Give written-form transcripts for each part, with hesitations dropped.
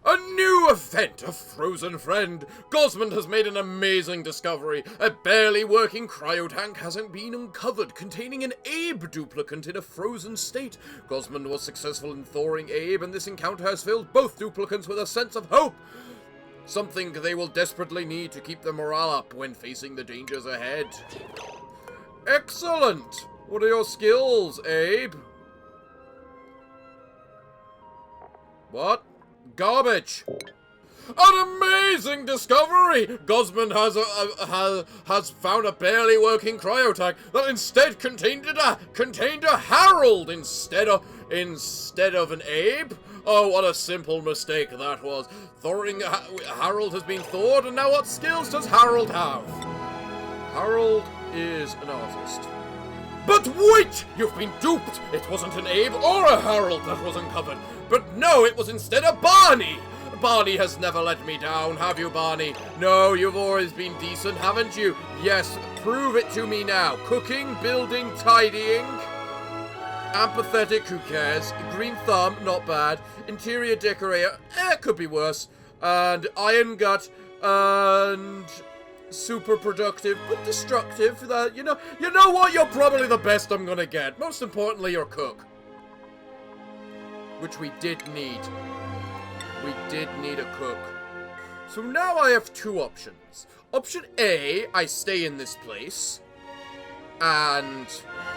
A new event, a frozen friend. Gosmond has made an amazing discovery. A barely working cryotank hasn't been uncovered containing an Abe duplicate in a frozen state. Gosmond was successful in thawing Abe, and this encounter has filled both duplicates with a sense of hope. Something they will desperately need to keep their morale up when facing the dangers ahead. Excellent! What are your skills, Abe? What? Garbage! An amazing discovery! Gosmond has found a barely working cryotank that instead contained a Harold instead of an Abe. Oh, what a simple mistake that was. Harold has been thawed, and now what skills does Harold have? Harold is an artist. But wait! You've been duped! It wasn't an Abe or a Harold that was uncovered. But no, it was instead a Barney! Barney has never let me down, have you, Barney? No, you've always been decent, haven't you? Yes, prove it to me now. Cooking, building, tidying. Apathetic, who cares? Green thumb, not bad. Interior decorator, could be worse. And iron gut, and super productive, but destructive. You know what? You're probably the best I'm gonna get. Most importantly, you're cook. Which we did need. We did need a cook. So now I have two options. Option A, I stay in this place and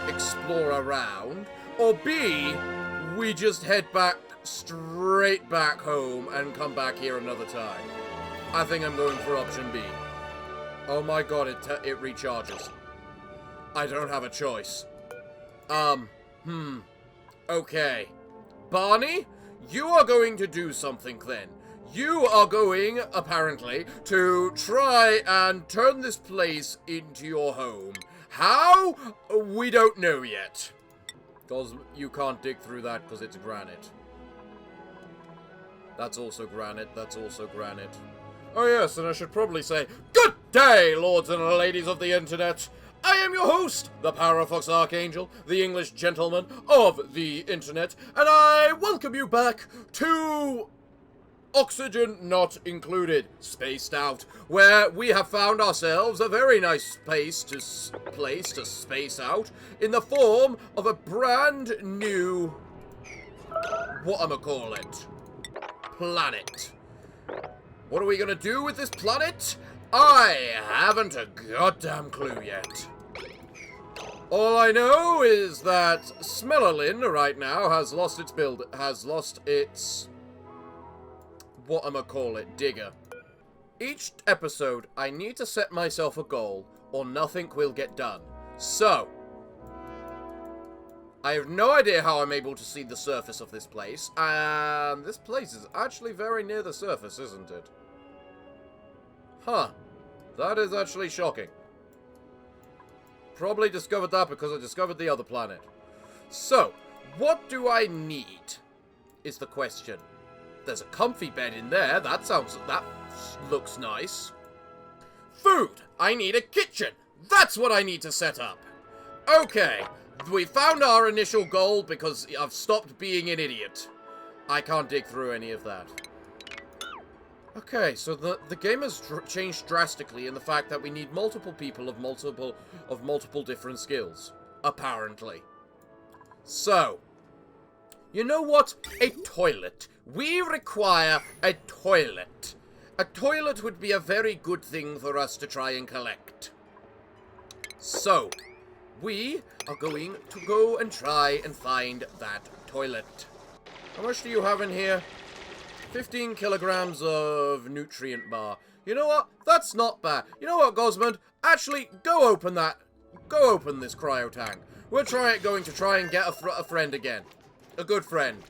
explore around. Or B, we just head straight back home and come back here another time. I think I'm going for option B. Oh my god, it recharges. I don't have a choice. Okay. Barney, you are going to do something then. You are going, apparently, to try and turn this place into your home. How? We don't know yet. Because you can't dig through that because it's granite. That's also granite, that's also granite. Oh yes, and I should probably say, good day, lords and ladies of the internet. I am your host, the Parafox Archangel, the English gentleman of the internet, and I welcome you back to Oxygen Not Included, Spaced Out, where we have found ourselves a very nice place to space out in the form of a brand new, whatchamacallit, planet. What are we gonna do with this planet? I haven't a goddamn clue yet. All I know is that Smellerlin right now has lost its digger. Each episode, I need to set myself a goal, or nothing will get done. So, I have no idea how I'm able to see the surface of this place, and this place is actually very near the surface, isn't it? Huh. That is actually shocking. Probably discovered that because I discovered the other planet. So, what do I need? Is the question. There's a comfy bed in there. That looks nice. Food. I need a kitchen. That's what I need to set up. Okay. We found our initial goal because I've stopped being an idiot. I can't dig through any of that. Okay, so the game has changed drastically in the fact that we need multiple people of multiple different skills, apparently. So, you know what? A toilet. We require a toilet. A toilet would be a very good thing for us to try and collect. So, we are going to go and try and find that toilet. How much do you have in here? 15 kilograms of nutrient bar. You know what? That's not bad. You know what, Gosmond? Actually, go open that. Go open this cryotank. We're going to try and get a friend again. A good friend.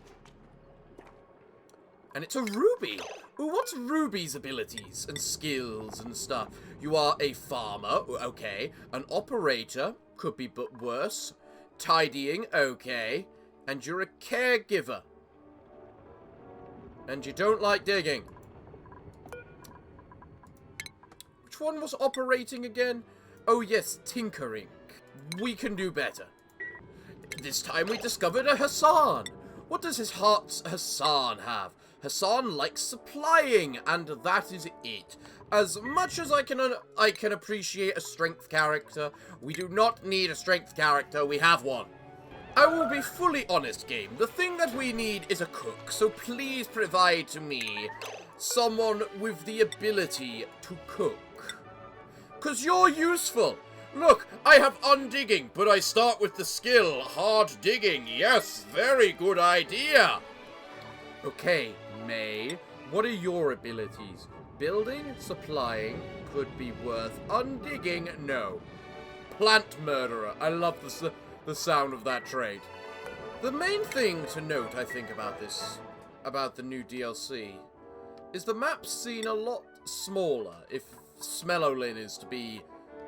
And it's a Ruby. Ooh, what's Ruby's abilities and skills and stuff? You are a farmer. Okay. An operator. Could be but worse. Tidying. Okay. And you're a caregiver. And you don't like digging. Which one was operating again? Oh yes, tinkering. We can do better. This time we discovered a Hassan. What does Hassan have? Hassan likes supplying, and that is it. As much as I can appreciate a strength character, we do not need a strength character, we have one. I will be fully honest, game. The thing that we need is a cook, so please provide to me someone with the ability to cook. 'Cause you're useful. Look, I have undigging, but I start with the skill, hard digging. Yes, very good idea. Okay, May, what are your abilities? Building, supplying, could be worth. Undigging, no. Plant murderer, I love the sound of that trait. The main thing to note, I think, about the new DLC, is the map seem a lot smaller, if Smellolin is to be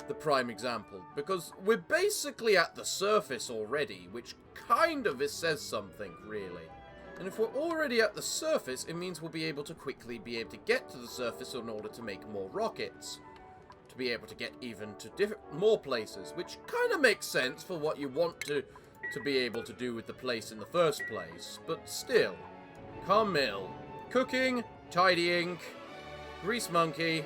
the prime example, because we're basically at the surface already, which kind of says something, really. And if we're already at the surface, it means we'll be able to quickly get to the surface in order to make more rockets. To be able to get even to more places, which kind of makes sense for what you want to be able to do with the place in the first place. But still, Carmel, cooking, tidying, grease monkey,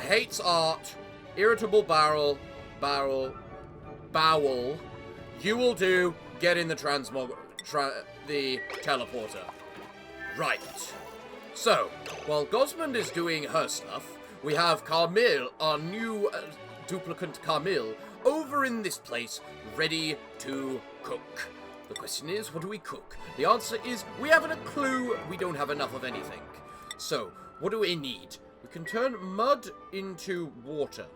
hates art, irritable bowel, you will do, get in the the teleporter. Right. So, while Gosmond is doing her stuff, we have Carmel, our new duplicate Carmel, over in this place, ready to cook. The question is, what do we cook? The answer is, we haven't a clue, we don't have enough of anything. So, what do we need? We can turn mud into water.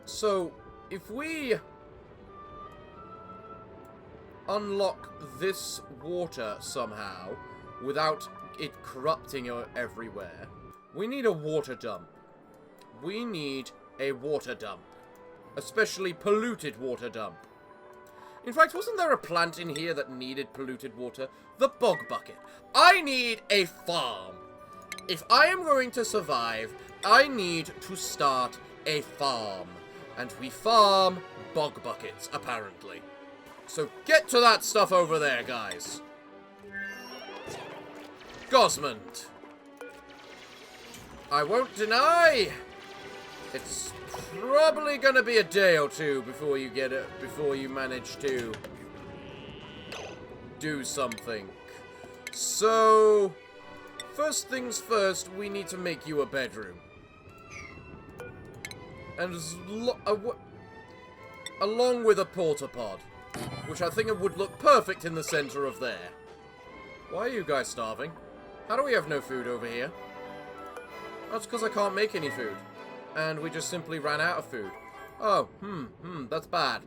So, if we unlock this water somehow, without it corrupting everywhere, we need a water dump. We need a water dump. Especially polluted water dump. In fact, wasn't there a plant in here that needed polluted water? The bog bucket. I need a farm. If I am going to survive, I need to start a farm. And we farm bog buckets, apparently. So get to that stuff over there, guys. Gosmond. I won't deny. It's probably gonna be a day or two before you get it, before you manage to do something. So, first things first, we need to make you a bedroom. And along with a porta-pod, which I think it would look perfect in the center of there. Why are you guys starving? How do we have no food over here? That's because I can't make any food. And we just simply ran out of food. Oh, that's bad.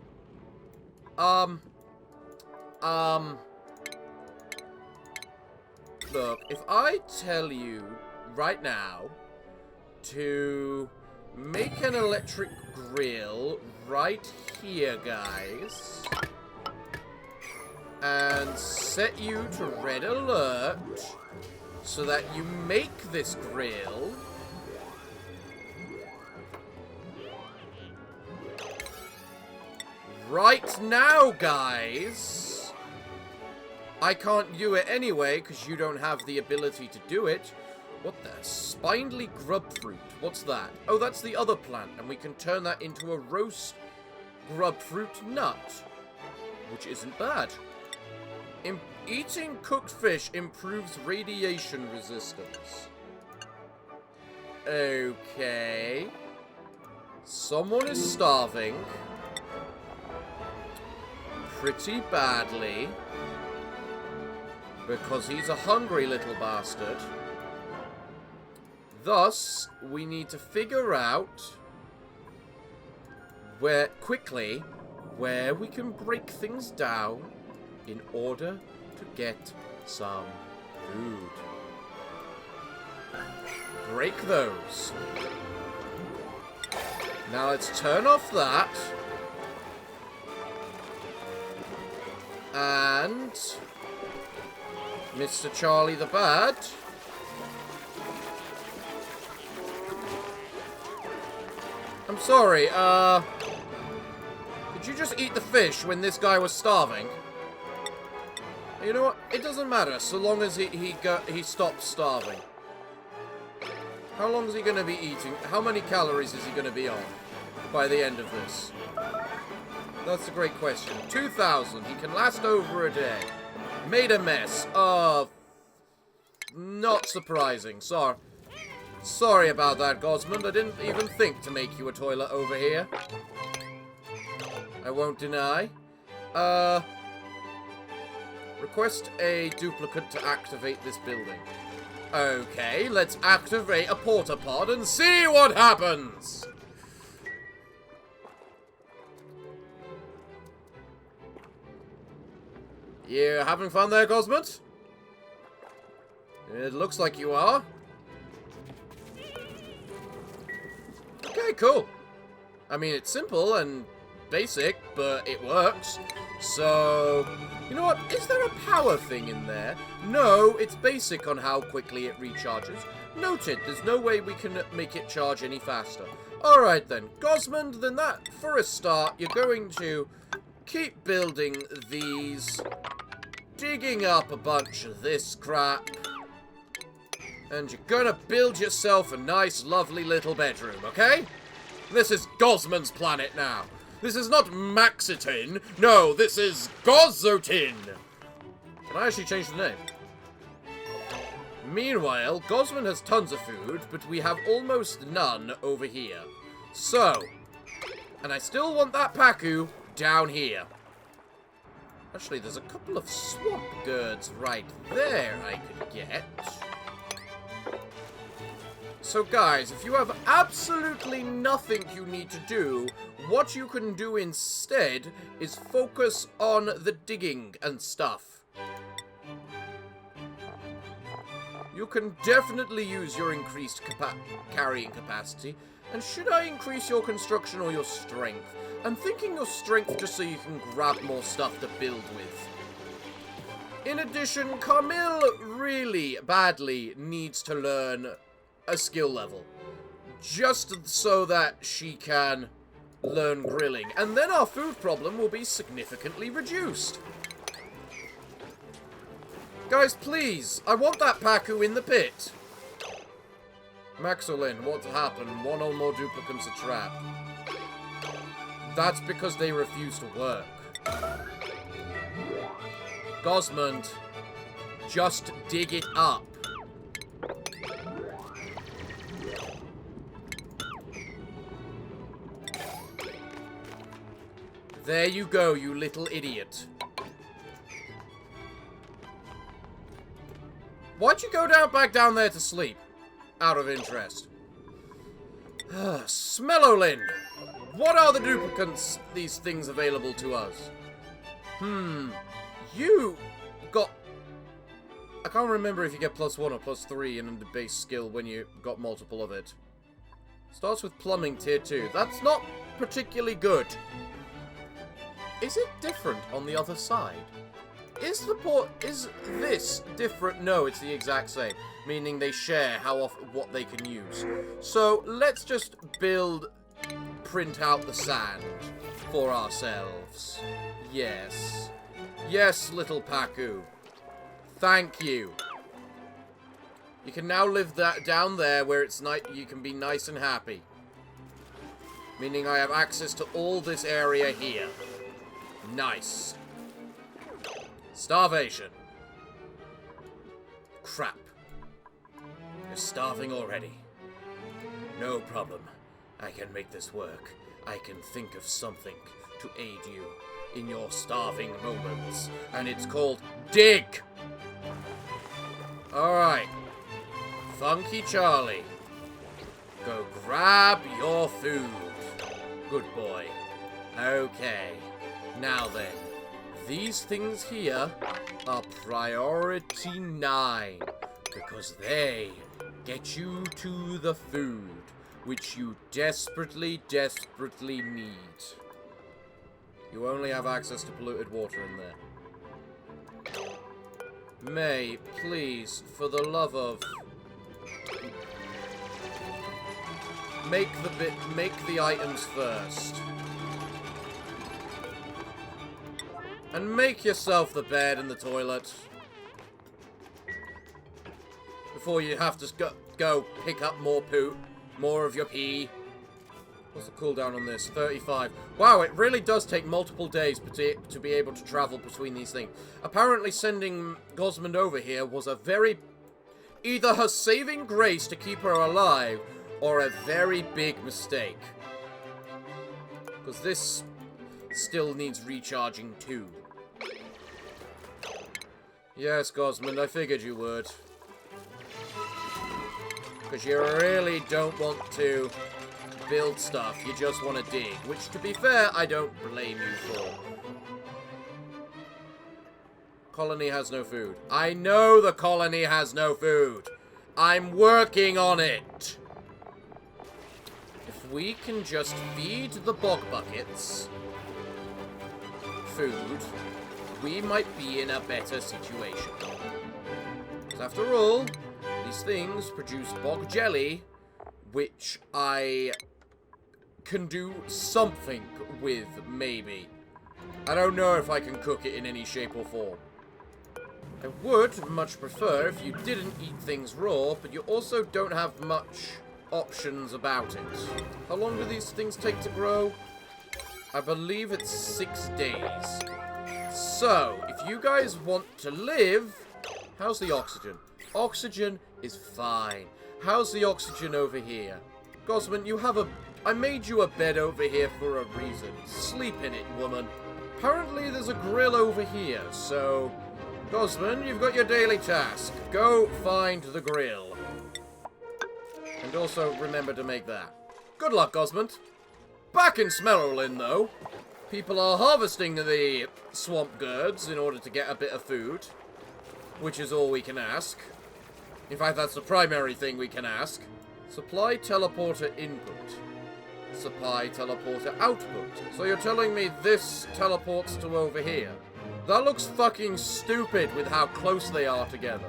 Look, if I tell you right now to make an electric grill right here, guys, and set you to red alert so that you make this grill, right now, guys. I can't do it anyway, because you don't have the ability to do it. What the? Spindly grub fruit. What's that? Oh, that's the other plant, and we can turn that into a roast grub fruit nut, which isn't bad. Eating cooked fish improves radiation resistance. Okay. Someone is starving. Pretty badly. Because he's a hungry little bastard. Thus, we need to figure out where we can break things down in order to get some food. Break those. Now let's turn off that. And Mr. Charlie the Bad. I'm sorry, did you just eat the fish when this guy was starving? You know what? It doesn't matter so long as he stops starving. How long is he going to be eating? How many calories is he going to be on by the end of this? That's a great question. 2,000. He can last over a day. Made a mess. Not surprising. Sorry about that, Gosmond. I didn't even think to make you a toilet over here. I won't deny. Request a duplicate to activate this building. Okay, let's activate a porta-pod and see what happens! You having fun there, Gosmond? It looks like you are. Okay, cool. I mean, it's simple and basic, but it works. So, you know what? Is there a power thing in there? No, it's basic on how quickly it recharges. Noted, there's no way we can make it charge any faster. Alright then, Gosmond, then that, for a start, you're going to keep building these, digging up a bunch of this crap, and you're gonna build yourself a nice, lovely little bedroom, okay? This is Gosmond's planet now. This is not Maxitin. No, this is Gozotin. Can I actually change the name? Meanwhile, Gosmond has tons of food, but we have almost none over here. So, and I still want that Paku down here. Actually, there's a couple of swamp gourds right there I could get. So guys, if you have absolutely nothing you need to do, what you can do instead is focus on the digging and stuff. You can definitely use your increased carrying capacity. And should I increase your construction or your strength? I'm thinking your strength just so you can grab more stuff to build with. In addition, Carmille really badly needs to learn a skill level. Just so that she can learn grilling. And then our food problem will be significantly reduced. Guys, please, I want that Paku in the pit. Maxolin, what's happened? One or more duplicates are trapped. That's because they refuse to work. Gosmond, just dig it up. There you go, you little idiot. Why'd you go back down there to sleep? Out of interest. Smellolin! What are the duplicates, these things available to us? You got... I can't remember if you get +1 or +3 in the base skill when you got multiple of it. Starts with plumbing tier 2. That's not particularly good. Is it different on the other side? Is this different? No, it's the exact same. Meaning they share how often, what they can use. So, let's just print out the sand for ourselves. Yes. Yes, little Paku. Thank you. You can now live down there where it's you can be nice and happy. Meaning I have access to all this area here. Nice. Starvation. Crap. You're starving already. No problem. I can make this work. I can think of something to aid you in your starving moments. And it's called dig! Alright. Funky Charlie. Go grab your food. Good boy. Okay. Now then. These things here are priority 9, because they get you to the food, which you desperately, desperately need. You only have access to polluted water in there. May, please, for the love of... Make the items first. And make yourself the bed and the toilet. Before you have to go pick up more poo. More of your pee. What's the cooldown on this? 35. Wow, it really does take multiple days to be able to travel between these things. Apparently sending Gosmond over here was a very... either her saving grace to keep her alive, or a very big mistake. Because this still needs recharging too. Yes, Gosmond, I figured you would. Because you really don't want to build stuff, you just want to dig. Which, to be fair, I don't blame you for. Colony has no food. I know the colony has no food. I'm working on it. If we can just feed the bog buckets food, we might be in a better situation. Because after all, these things produce bog jelly, which I can do something with, maybe. I don't know if I can cook it in any shape or form. I would much prefer if you didn't eat things raw, but you also don't have much options about it. How long do these things take to grow? I believe it's 6 days. So, if you guys want to live... How's the oxygen? Oxygen is fine. How's the oxygen over here? Gosmond, you have a... I made you a bed over here for a reason. Sleep in it, woman. Apparently there's a grill over here, so... Gosmond, you've got your daily task. Go find the grill. And also remember to make that. Good luck, Gosmond. Back in Smerolin, though, people are harvesting the swamp gourds in order to get a bit of food. Which is all we can ask. In fact, that's the primary thing we can ask. Supply teleporter input. Supply teleporter output. So you're telling me this teleports to over here? That looks fucking stupid with how close they are together.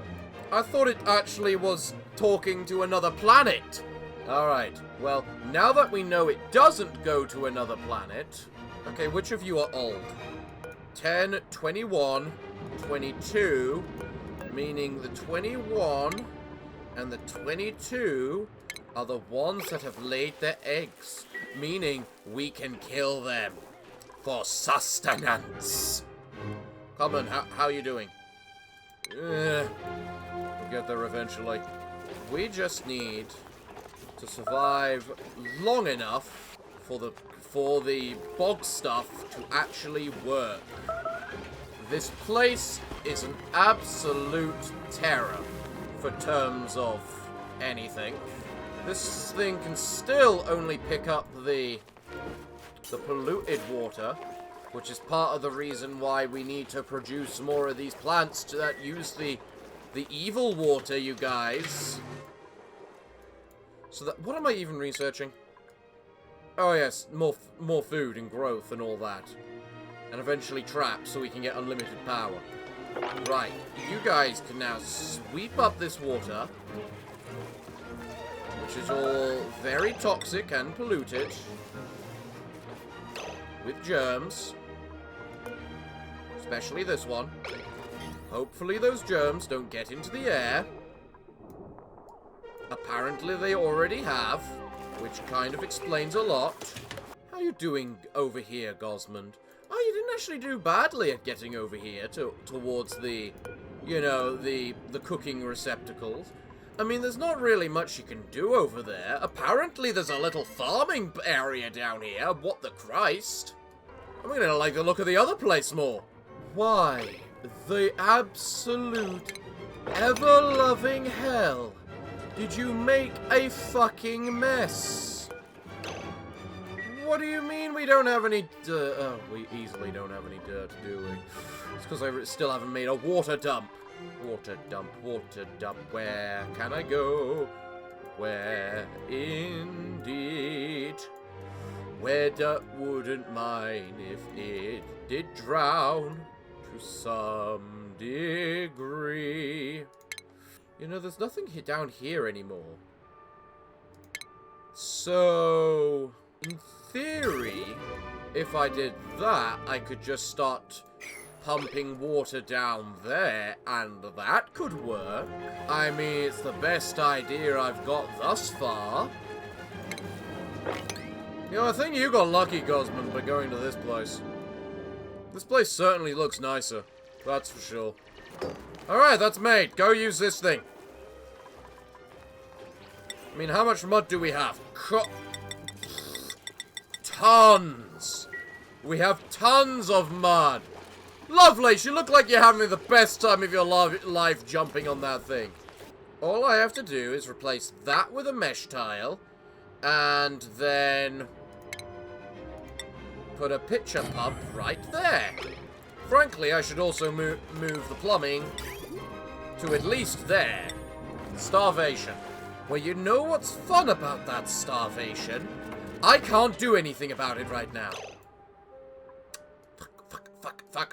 I thought it actually was talking to another planet. Alright, well, now that we know it doesn't go to another planet... Okay, which of you are old? 10, 21, 22... Meaning the 21 and the 22 are the ones that have laid their eggs. Meaning we can kill them for sustenance. Come on, how you doing? We'll get there eventually. We just need to survive long enough for the bog stuff to actually work. This place is an absolute terror for terms of anything. This thing can still only pick up the polluted water, which is part of the reason why we need to produce more of these plants that use the evil water, you guys. So that, what am I even researching? Oh yes, more food and growth and all that. And eventually traps so we can get unlimited power. Right, you guys can now sweep up this water, which is all very toxic and polluted, with germs. Especially this one. Hopefully those germs don't get into the air. Apparently they already have, which kind of explains a lot. How you doing over here, Gosmond? Oh, you didn't actually do badly at getting over here towards the, you know, the cooking receptacles. I mean, there's not really much you can do over there. Apparently there's a little farming area down here. What the Christ? I'm gonna like the look of the other place more. Why, the absolute ever-loving hell did you make a fucking mess? What do you mean we don't have any dirt? Oh, we easily don't have any dirt, do we? It's because I still haven't made a water dump. Water dump, water dump. Where can I go? Where indeed? Where dirt wouldn't mind if it did drown to some degree. You know, there's nothing down here anymore. So, in theory, if I did that, I could just start pumping water down there, and that could work. I mean, it's the best idea I've got thus far. You know, I think you got lucky, Gosman, by going to this place. This place certainly looks nicer. That's for sure. Alright, that's made. Go use this thing. I mean, how much mud do we have? Tons! We have tons of mud. Lovelace, you look like you're having the best time of your life jumping on that thing. All I have to do is replace that with a mesh tile. And then put a pitcher pump right there. Frankly, I should also move the plumbing to at least there. Starvation. Well, you know what's fun about that starvation? I can't do anything about it right now.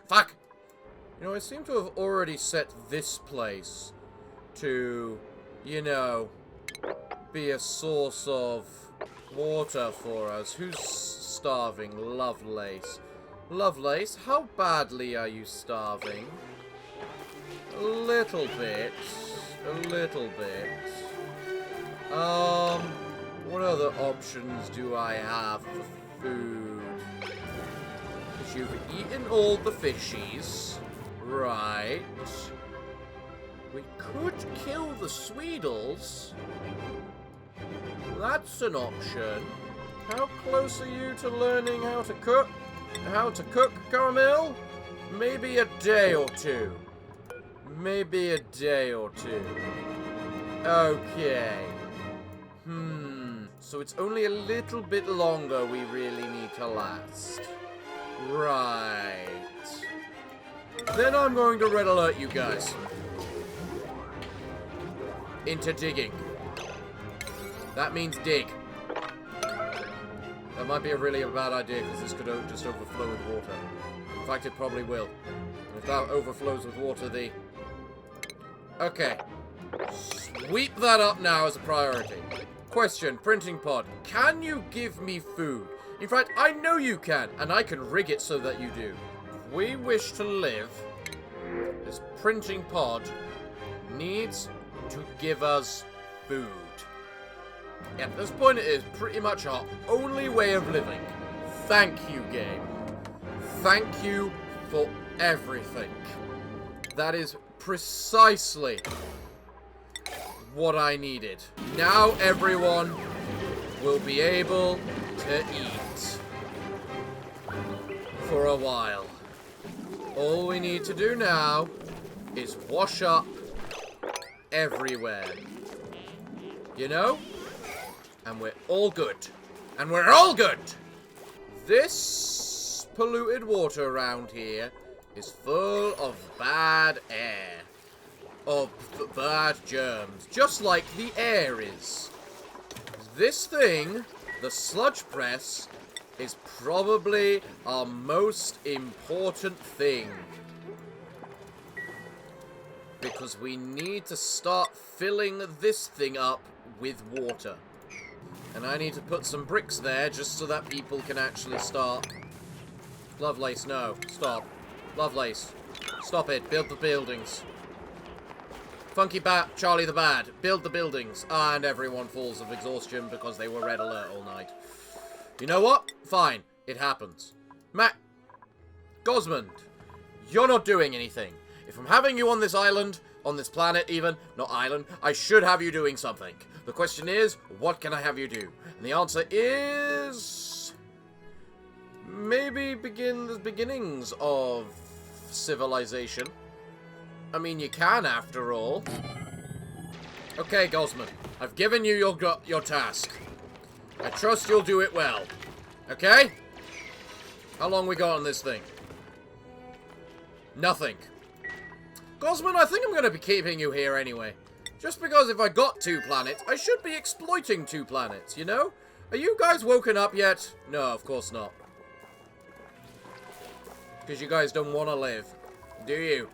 Fuck. You know, I seem to have already set this place to, you know, be a source of water for us. Who's starving? Lovelace. Lovelace, how badly are you starving? A little bit. A little bit. What other options do I have for food? Because you've eaten all the fishies. Right. We could kill the Sweedles. That's an option. How close are you to learning how to cook? How to cook, Caramel? Maybe a day or two. Maybe a day or two. Okay. So it's only a little bit longer we really need to last. Right. Then I'm going to red alert you guys. Into digging. That means dig. That might be a really bad idea because this could just overflow with water. In fact, it probably will. And if that overflows with water, Okay. Sweep that up now as a priority. Question, printing pod. Can you give me food? In fact, I know you can, and I can rig it so that you do. If we wish to live, this printing pod needs to give us food. At this point, it is pretty much our only way of living. Thank you, game. Thank you for everything. That is precisely what I needed. Now everyone will be able to eat for a while. All we need to do now is wash up everywhere. You know? And we're all good. And we're all good! This polluted water around here is full of bad air. Of bad germs. Just like the air is. This thing, the sludge press, is probably our most important thing. Because we need to start filling this thing up with water. And I need to put some bricks there just so that people can actually start. Lovelace, no. Stop. Lovelace. Stop it. Build the buildings. Funky Bat, Charlie the Bad. Build the buildings. And everyone falls of exhaustion because they were red alert all night. You know what? Fine. It happens. Matt. Gosmond. You're not doing anything. If I'm having you on this island, on this planet even, not island, I should have you doing something. The question is, what can I have you do? And the answer is... maybe begin the beginnings of civilization. I mean, you can, after all. Okay, Gosman. I've given you your task. I trust you'll do it well. Okay? How long we got on this thing? Nothing. Gosman, I think I'm going to be keeping you here anyway. Just because if I got 2 planets, I should be exploiting 2 planets, you know? Are you guys woken up yet? No, of course not. Because you guys don't want to live. Do you?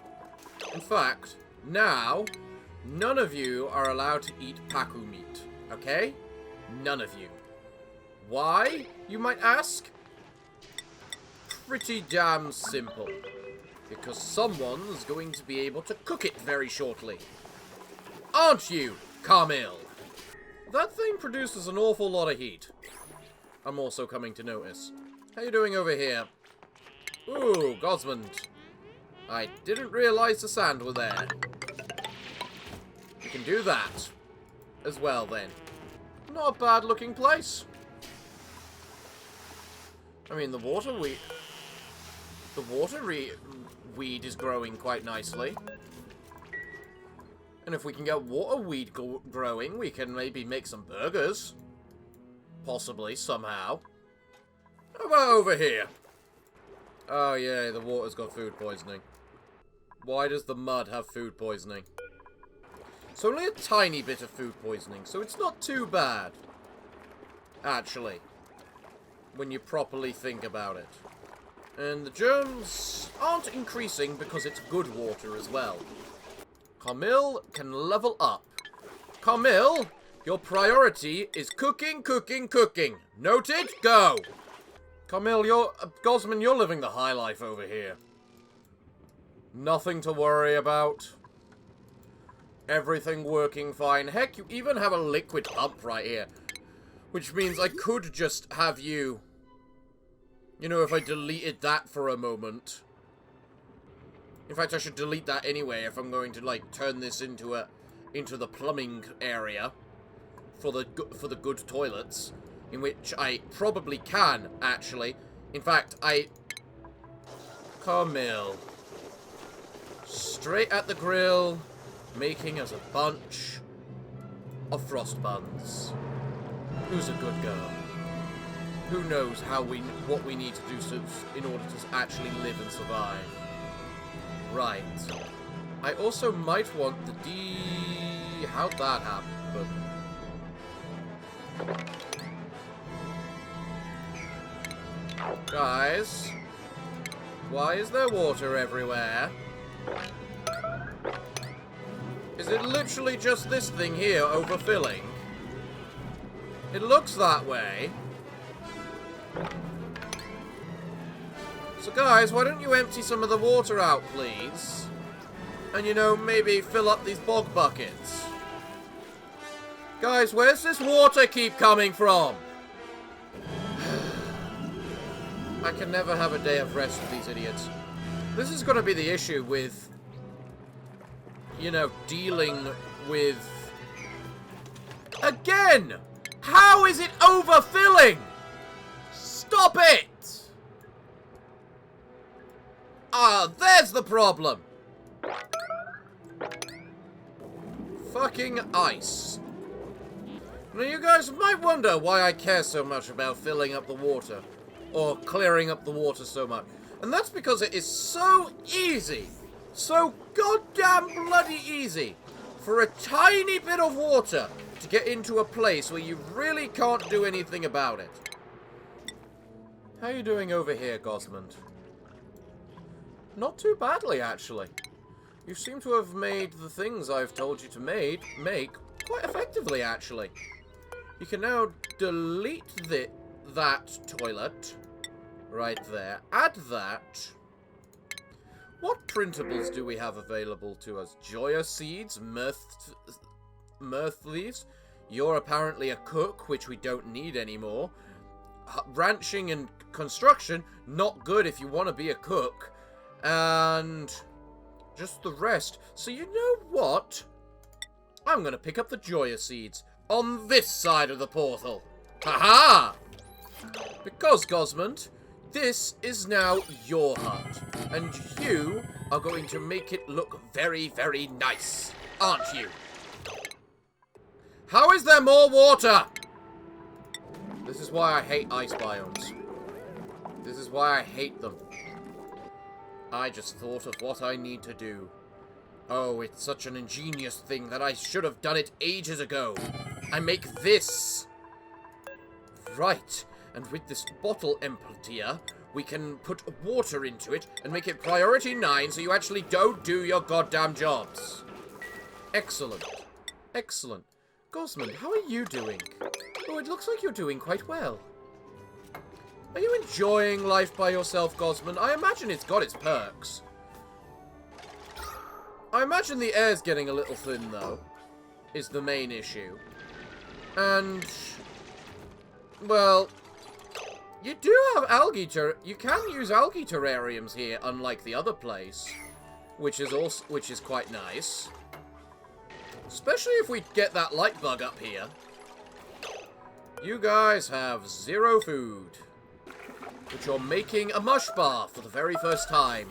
In fact, now, none of you are allowed to eat Pacu meat. Okay? None of you. Why, you might ask? Pretty damn simple. Because someone's going to be able to cook it very shortly. Aren't you, Carmel? That thing produces an awful lot of heat. I'm also coming to notice. How you doing over here? Ooh, Gosmond. I didn't realize the sand were there. We can do that as well, then. Not a bad looking place. I mean, the water weed is growing quite nicely. And if we can get water weed growing, we can maybe make some burgers. Possibly, somehow. How about over here? Oh yeah, the water's got food poisoning. Why does the mud have food poisoning? It's only a tiny bit of food poisoning, so it's not too bad. Actually. When you properly think about it. And the germs aren't increasing because it's good water as well. Carmel can level up. Carmel, your priority is cooking, cooking, cooking. Noted? Go! Carmel, Gosman, you're living the high life over here. Nothing to worry about. Everything working fine. Heck, you even have a liquid pump right here. Which means I could just have you... You know, if I deleted that for a moment. In fact, I should delete that anyway if I'm going to, like, turn this into the plumbing area for the good toilets, in which I probably can, actually. In fact, Carmel. Straight at the grill, making us a bunch of frost buns. Who's a good girl? Who knows what we need to do in order to actually live and survive? Right. I also might want the How'd that happen? Guys, why is there water everywhere? Is it literally just this thing here overfilling? It looks that way. So guys, why don't you empty some of the water out, please? And, you know, maybe fill up these bog buckets. Guys, where's this water keep coming from? I can never have a day of rest with these idiots. This is going to be the issue with, you know, dealing with... Again! How is it overfilling? Stop it! Ah, there's the problem! Fucking ice. Now you guys might wonder why I care so much about filling up the water. Or clearing up the water so much. And that's because it is so easy. So goddamn bloody easy. For a tiny bit of water to get into a place where you really can't do anything about it. How are you doing over here, Gosmond? Not too badly, actually. You seem to have made the things I've told you to make quite effectively, actually. You can now delete that toilet right there. Add that. What printables do we have available to us? Joya seeds, mirth leaves. You're apparently a cook, which we don't need anymore. Ranching and construction, not good if you want to be a cook. And just the rest. So you know what? I'm going to pick up the Joya seeds on this side of the portal. Ha-ha! Because, Gosmond, this is now your hut. And you are going to make it look very, very nice. Aren't you? How is there more water? This is why I hate ice biomes. This is why I hate them. I just thought of what I need to do. Oh, it's such an ingenious thing that I should have done it ages ago. I make this. Right. And with this bottle emptier, we can put water into it and make it priority 9 so you actually don't do your goddamn jobs. Excellent. Excellent. Gosmond, how are you doing? Oh, it looks like you're doing quite well. Are you enjoying life by yourself, Gosmond? I imagine it's got its perks. I imagine the air's getting a little thin, though, is the main issue. And, well, you do have algae you can use algae terrariums here, unlike the other place, which is quite nice. Especially if we get that light bug up here. You guys have 0 food, but you're making a mush bar for the very first time.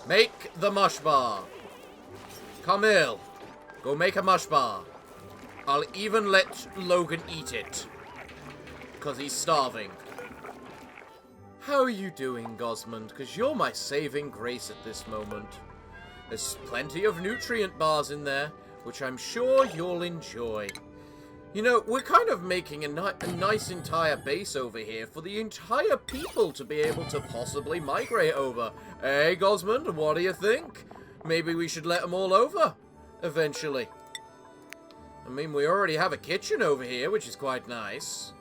Make the mush bar. Camille, go make a mush bar. I'll even let Logan eat it, because he's starving. How are you doing, Gosmond? Because you're my saving grace at this moment. There's plenty of nutrient bars in there, which I'm sure you'll enjoy. You know, we're kind of making a nice entire base over here for the entire people to be able to possibly migrate over. Hey, Gosmond, what do you think? Maybe we should let them all over, eventually. I mean, we already have a kitchen over here, which is quite nice.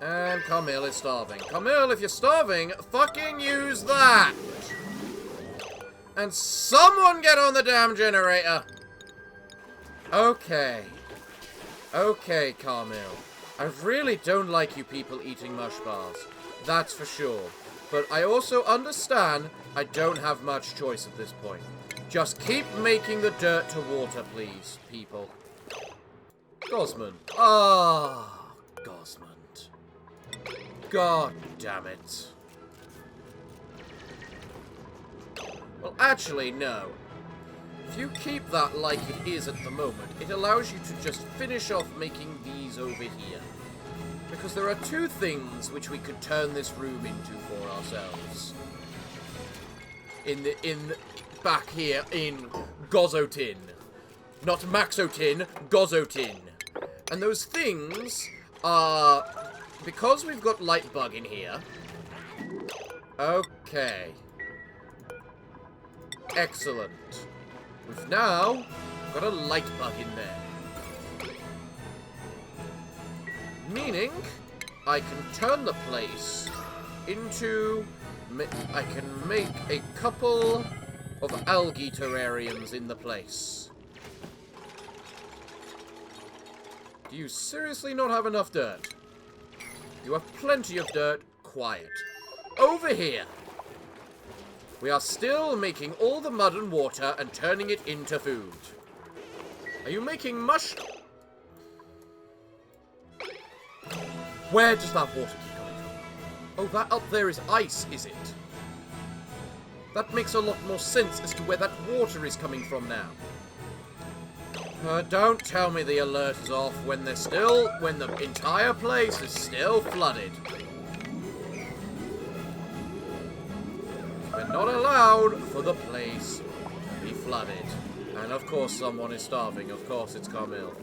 And Camille is starving. Camille, if you're starving, fucking use that! And someone get on the damn generator! Okay. Okay, Carmel. I really don't like you people eating mush bars. That's for sure. But I also understand I don't have much choice at this point. Just keep making the dirt to water, please, people. Gosmond. Ah, Gosmond. God damn it. Well, actually, no. If you keep that like it is at the moment, it allows you to just finish off making these over here. Because there are 2 things which we could turn this room into for ourselves. Back here in Gozotin. Not Maxotin, Gozotin. And those things are... Because we've got Lightbug in here... Okay. Excellent. We've now got a light bug in there. Meaning, I can turn the place into... I can make a couple of algae terrariums in the place. Do you seriously not have enough dirt? You have plenty of dirt. Quiet. Over here. We are still making all the mud and water and turning it into food. Are you making mush? Where does that water keep coming from? Oh, that up there is ice, is it? That makes a lot more sense as to where that water is coming from now. Don't tell me the alert is off when the entire place is still flooded. We're not allowed for the place to be flooded. And of course someone is starving. Of course it's Camille.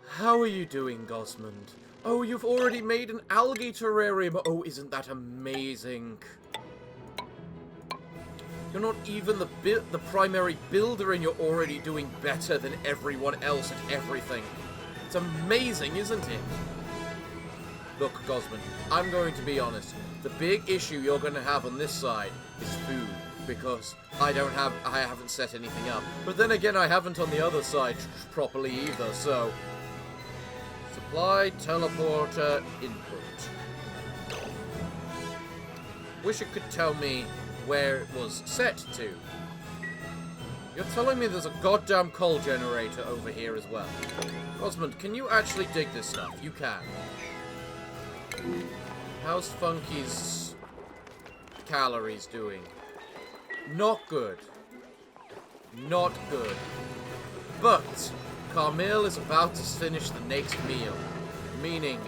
How are you doing, Gosmond? Oh, you've already made an algae terrarium. Oh, isn't that amazing? You're not even the primary builder and you're already doing better than everyone else at everything. It's amazing, isn't it? Look, Gosmond, I'm going to be honest. The big issue you're going to have on this side is food, because I haven't set anything up. But then again, I haven't on the other side properly either, so... Supply, teleporter, input. Wish it could tell me where it was set to. You're telling me there's a goddamn coal generator over here as well. Gosmond, can you actually dig this stuff? You can. How's Funky's calories doing? Not good. Not good. But Carmille is about to finish the next meal, meaning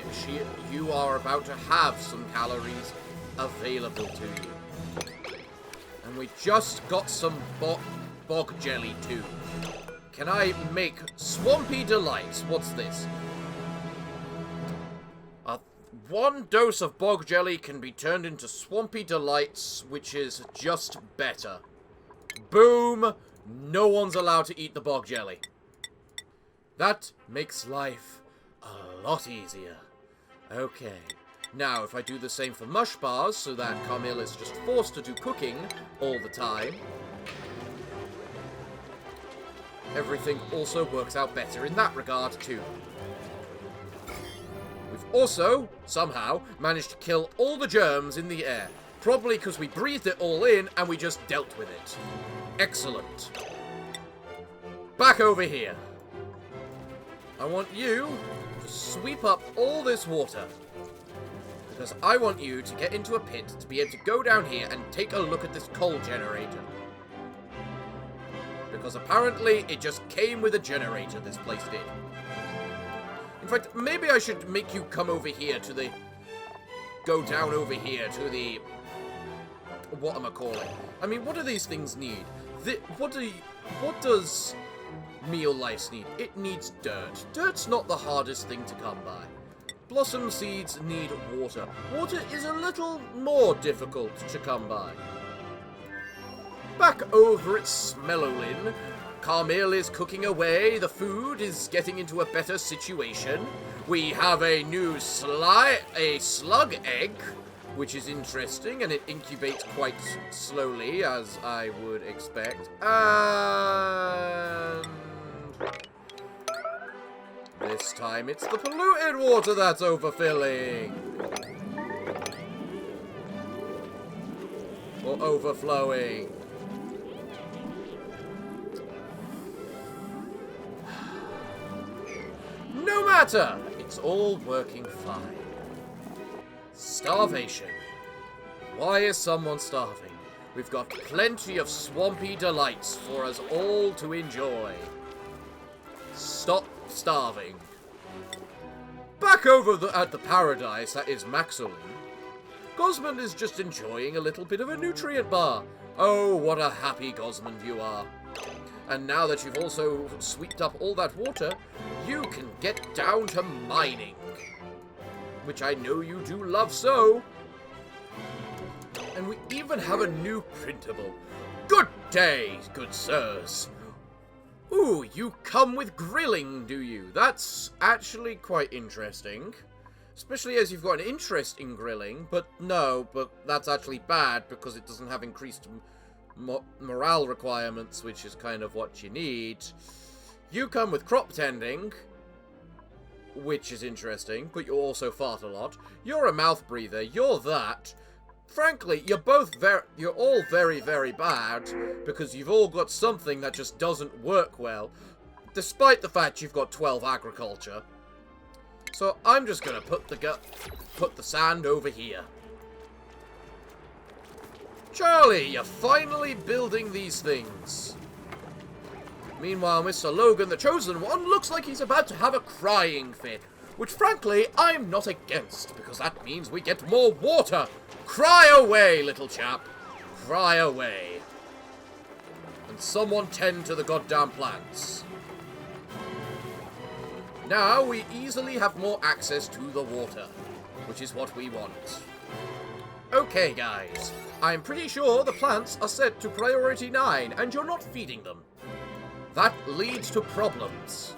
you are about to have some calories available to you. And we just got some bog jelly too. Can I make Swampy Delights? What's this? 1 dose of bog jelly can be turned into Swampy Delights, which is just better. Boom! No one's allowed to eat the bog jelly. That makes life a lot easier. Okay. Now, if I do the same for mush bars, so that Carmel is just forced to do cooking all the time, everything also works out better in that regard, too. We've also, somehow, managed to kill all the germs in the air. Probably because we breathed it all in and we just dealt with it. Excellent. Back over here. I want you to sweep up all this water. Because I want you to get into a pit to be able to go down here and take a look at this coal generator. Because apparently it just came with a generator, this place did. In fact, maybe I should make you come over here to the... Go down over here to the... What am I calling? I mean, what do these things need? What does meal lice need? It needs dirt. Dirt's not the hardest thing to come by. Blossom seeds need water. Water is a little more difficult to come by. Back over at Smellolin, Carmel is cooking away. The food is getting into a better situation. We have a new slug egg, which is interesting, and it incubates quite slowly, as I would expect. And this time it's the polluted water that's overfilling. Or overflowing. No matter! It's all working fine. Starvation. Why is someone starving? We've got plenty of swampy delights for us all to enjoy. Stop starving. Back over at the paradise that is Maxolin, Gosmond is just enjoying a little bit of a nutrient bar. Oh, what a happy Gosmond you are. And now that you've also swept up all that water, you can get down to mining. Which I know you do love so. And we even have a new printable. Good day, good sirs. Ooh, you come with grilling, do you? That's actually quite interesting. Especially as you've got an interest in grilling. But no, but that's actually bad because it doesn't have increased morale requirements, which is kind of what you need. You come with crop tending, which is interesting, but you also fart a lot. You're a mouth breather. You're that. Frankly, you're all very, very bad because you've all got something that just doesn't work well, despite the fact you've got 12 agriculture. So I'm just gonna put the sand over here. Charlie, you're finally building these things. Meanwhile, Mr. Logan, the Chosen One, looks like he's about to have a crying fit. Which, frankly, I'm not against, because that means we get more water. Cry away, little chap. Cry away. And someone tend to the goddamn plants. Now we easily have more access to the water, which is what we want. Okay, guys. I'm pretty sure the plants are set to priority 9, and you're not feeding them. That leads to problems.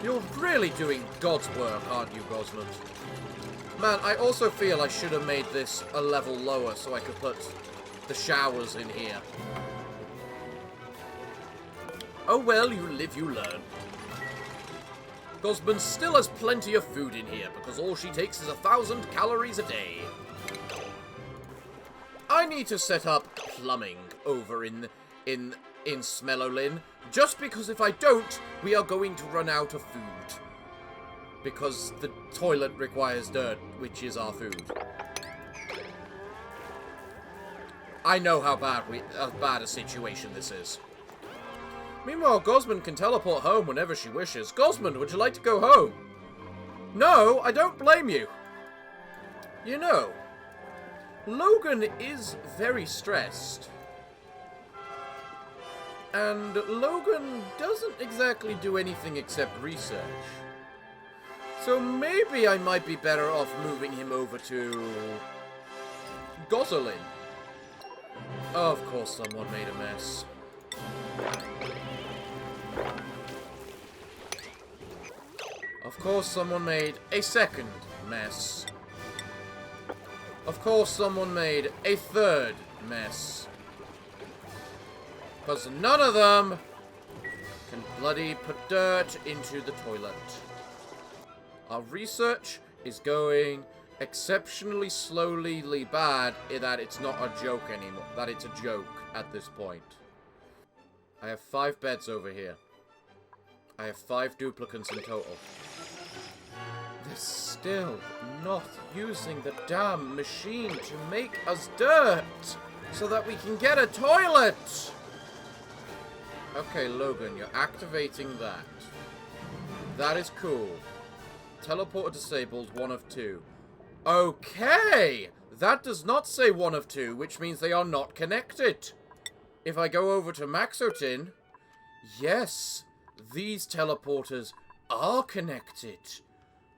You're really doing God's work, aren't you, Gosmond? Man, I also feel I should have made this a level lower so I could put the showers in here. Oh well, you live, you learn. Gosmond still has plenty of food in here because all she takes is 1,000 calories a day. I need to set up plumbing over in Smellolin, just because if I don't, we are going to run out of food. Because the toilet requires dirt, which is our food. I know how bad a situation this is. Meanwhile, Gosmond can teleport home whenever she wishes. Gosmond, would you like to go home? No, I don't blame you. You know, Logan is very stressed. And Logan doesn't exactly do anything except research. So maybe I might be better off moving him over to Gosalyn. Of course someone made a mess. Of course someone made a second mess. Of course someone made a third mess. Because none of them can bloody put dirt into the toilet. Our research is going exceptionally slowly bad in that it's not a joke anymore. That it's a joke at this point. I have 5 beds over here. I have 5 duplicates in total. They're still not using the damn machine to make us dirt so that we can get a toilet. Okay, Logan, you're activating that. That is cool. Teleporter disabled, 1 of 2. Okay! That does not say 1 of 2, which means they are not connected. If I go over to Maxotin, yes, these teleporters are connected.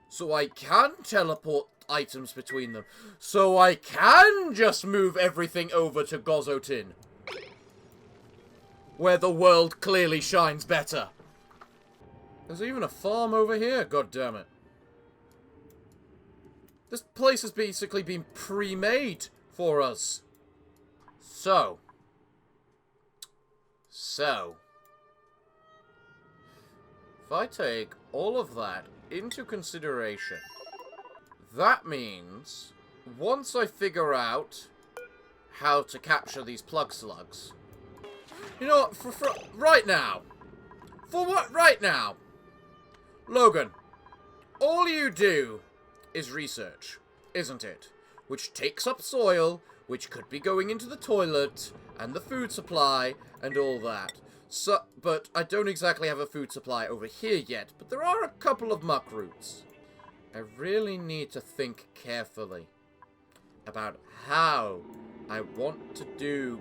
So I can teleport items between them. So I can just move everything over to Gozotin, where the world clearly shines better. There's even a farm over here, goddammit. This place has basically been pre-made for us. So. If I take all of that into consideration, that means once I figure out how to capture these plug slugs, you know what, for right now, for what right now, Logan, all you do is research, isn't it? Which takes up soil, which could be going into the toilet, and the food supply, and all that. So, but I don't exactly have a food supply over here yet, but there are a couple of muck roots. I really need to think carefully about how I want to do.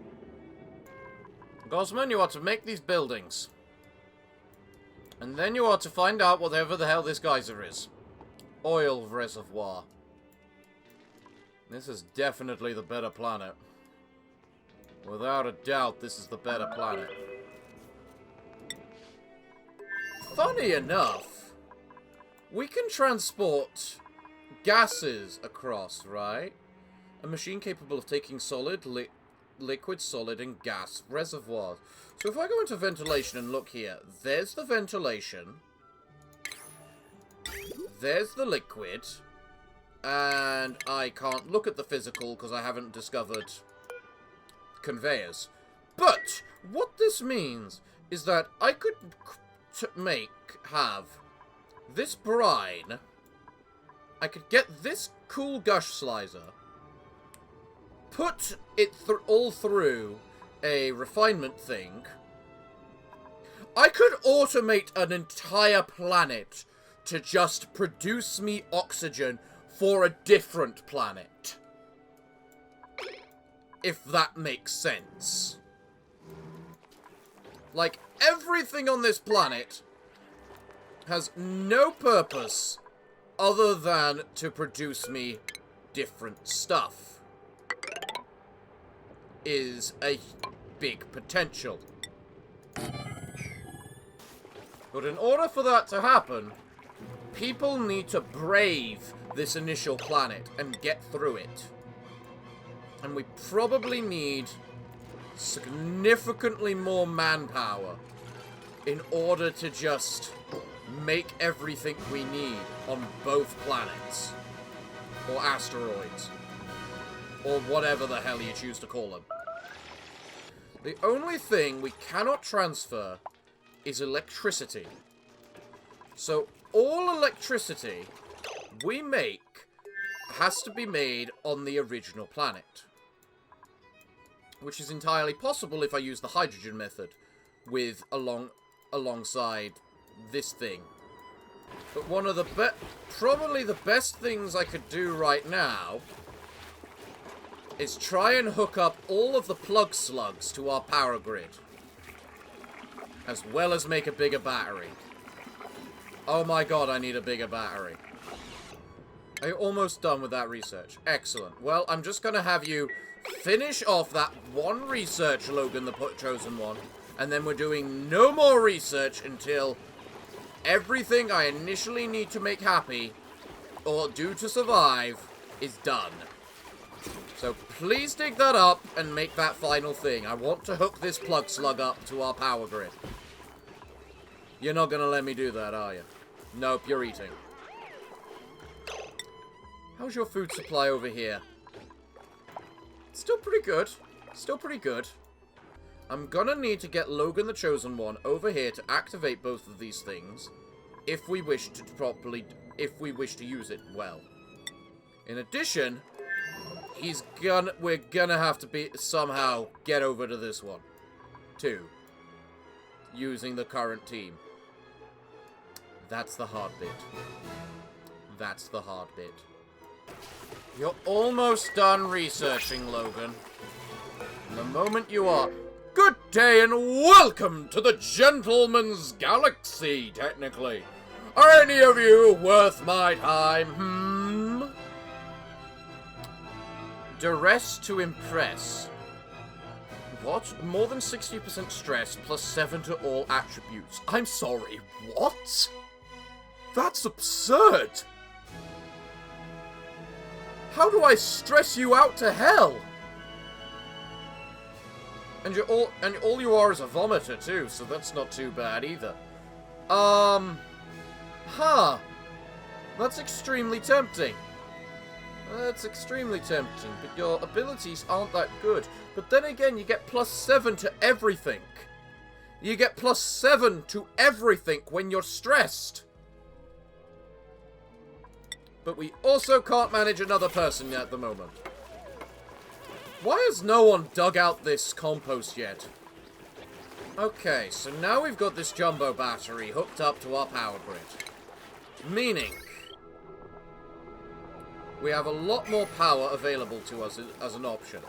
Gosman, you are to make these buildings. And then you are to find out whatever the hell this geyser is. Oil reservoir. This is definitely the better planet. Without a doubt, this is the better planet. Funny enough, we can transport gases across, right? A machine capable of taking solid, liquid, solid, and gas reservoirs. So if I go into ventilation and look here, there's the ventilation. There's the liquid. And I can't look at the physical because I haven't discovered conveyors. But what this means is that I could have this brine. I could get this cool gush slicer, put it all through a refinement thing. I could automate an entire planet to just produce me oxygen for a different planet. If that makes sense. Like, everything on this planet has no purpose other than to produce me different stuff. Is a big potential. But in order for that to happen, people need to brave this initial planet and get through it. And we probably need significantly more manpower in order to just make everything we need on both planets. Or asteroids. Or whatever the hell you choose to call them. The only thing we cannot transfer is electricity. So all electricity we make has to be made on the original planet. Which is entirely possible if I use the hydrogen method with alongside this thing. But one of the probably the best things I could do right now is try and hook up all of the plug slugs to our power grid. As well as make a bigger battery. Oh my god, I need a bigger battery. Are you almost done with that research? Excellent. Well, I'm just going to have you finish off that one research, Logan, the chosen one. And then we're doing no more research until everything I initially need to make happy, or do to survive, is done. So please dig that up and make that final thing. I want to hook this plug slug up to our power grid. You're not going to let me do that, are you? Nope, you're eating. How's your food supply over here? Still pretty good. Still pretty good. I'm gonna need to get Logan the Chosen One over here to activate both of these things if we wish to use it well. In addition, we're gonna have to somehow get over to this one too, using the current team. That's the hard bit. That's the hard bit. You're almost done researching, Logan. And the moment you are... Good day and welcome to the Gentleman's Galaxy, technically. Are any of you worth my time, Duress to impress. What? More than 60% stress plus 7 to all attributes. I'm sorry, what? That's absurd! How do I stress you out to hell? And all you are is a vomiter too, so that's not too bad either. That's extremely tempting. That's extremely tempting, but your abilities aren't that good. But then again, you get plus 7 to everything. You get plus 7 to everything when you're stressed. But we also can't manage another person at the moment. Why has no one dug out this compost yet? Okay, so now we've got this jumbo battery hooked up to our power grid. Meaning, we have a lot more power available to us as an option.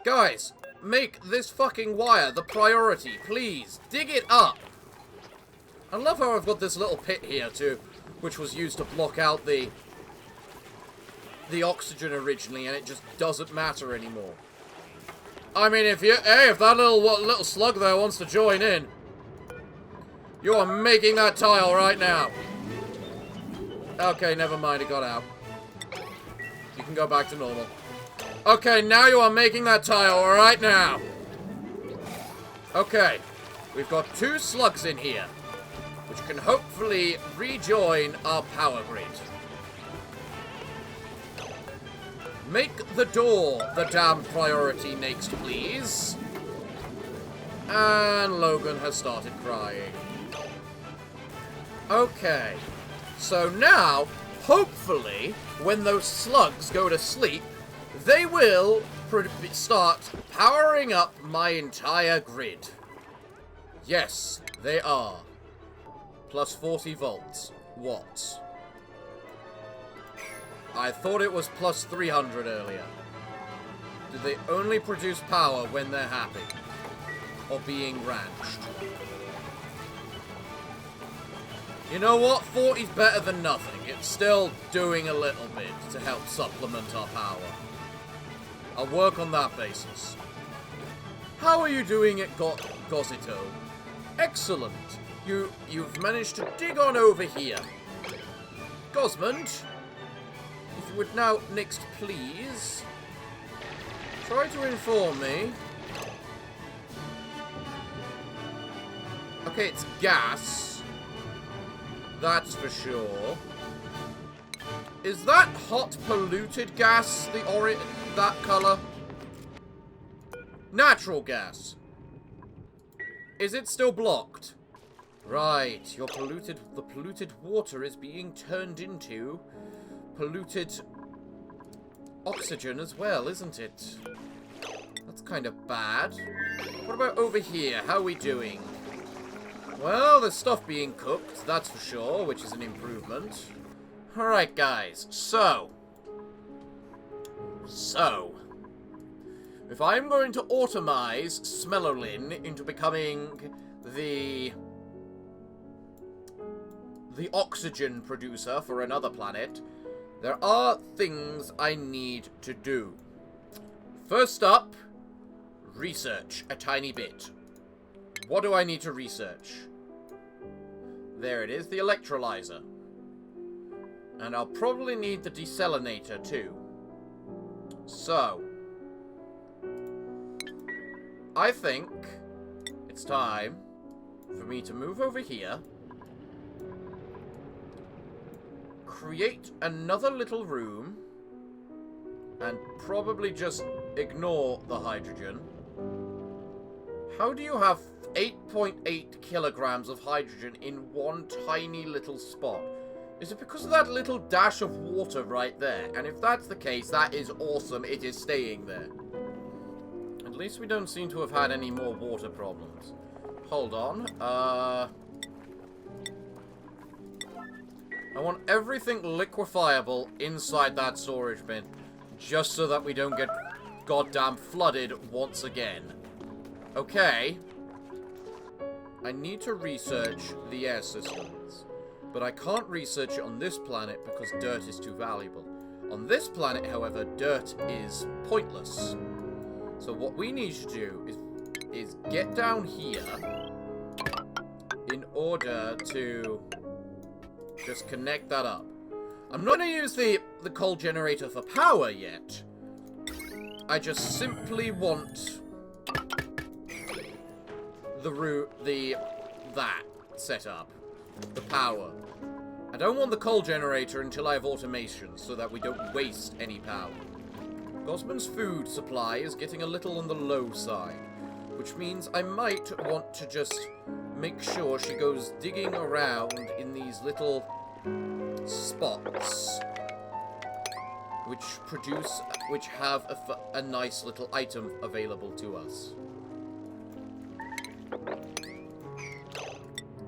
Guys, make this fucking wire the priority, please. Dig it up. I love how I've got this little pit here too, which was used to block out the oxygen originally, and it just doesn't matter anymore. I mean, if that little slug there wants to join in, you are making that tile right now. Okay, never mind, it got out. You can go back to normal. Okay, now you are making that tile right now. Okay, we've got 2 slugs in here, which can hopefully rejoin our power grid. Make the door the damn priority next, please. And Logan has started crying. Okay. So now, hopefully, when those slugs go to sleep, they will start powering up my entire grid. Yes, they are. Plus 40 volts. Watts. I thought it was plus 300 earlier. Do they only produce power when they're happy? Or being ranched? You know what? 40's better than nothing. It's still doing a little bit to help supplement our power. I'll work on that basis. How are you doing it, Gosito? Excellent. You've managed to dig on over here. Gosmond, if you would now next please try to inform me. Okay, it's gas. That's for sure. Is that hot polluted gas, that colour? Natural gas. Is it still blocked? Right, the polluted water is being turned into polluted oxygen as well, isn't it? That's kind of bad. What about over here? How are we doing? Well, there's stuff being cooked, that's for sure, which is an improvement. Alright, guys, so, if I'm going to automize Smellolin into becoming the oxygen producer for another planet, there are things I need to do. First up, research a tiny bit. What do I need to research? There it is, the electrolyzer. And I'll probably need the desalinator too. So, I think it's time for me to move over here, create another little room, and probably just ignore the hydrogen. How do you have 8.8 kilograms of hydrogen in one tiny little spot? Is it because of that little dash of water right there? And if that's the case, that is awesome. It is staying there. At least we don't seem to have had any more water problems. Hold on. I want everything liquefiable inside that storage bin. Just so that we don't get goddamn flooded once again. Okay. I need to research the air systems. But I can't research it on this planet because dirt is too valuable. On this planet, however, dirt is pointless. So what we need to do is get down here in order to just connect that up. I'm not going to use the coal generator for power yet. I just simply want that set up. The power. I don't want the coal generator until I have automation, so that we don't waste any power. Gosman's food supply is getting a little on the low side, which means I might want to just make sure she goes digging around in these little spots, which have a nice little item available to us.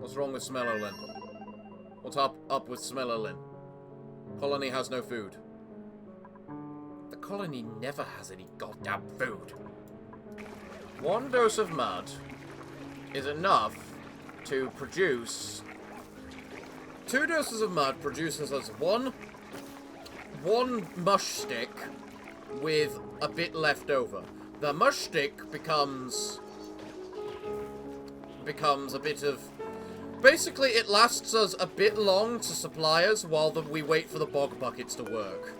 What's wrong with Smellolin? What's up with Smellolin? Colony has no food. The colony never has any goddamn food. One dose of mud is enough to produce... 2 doses of mud produces us one mush stick with a bit left over. The mush stick becomes a bit of... Basically, it lasts us a bit long to supply us while we wait for the bog buckets to work.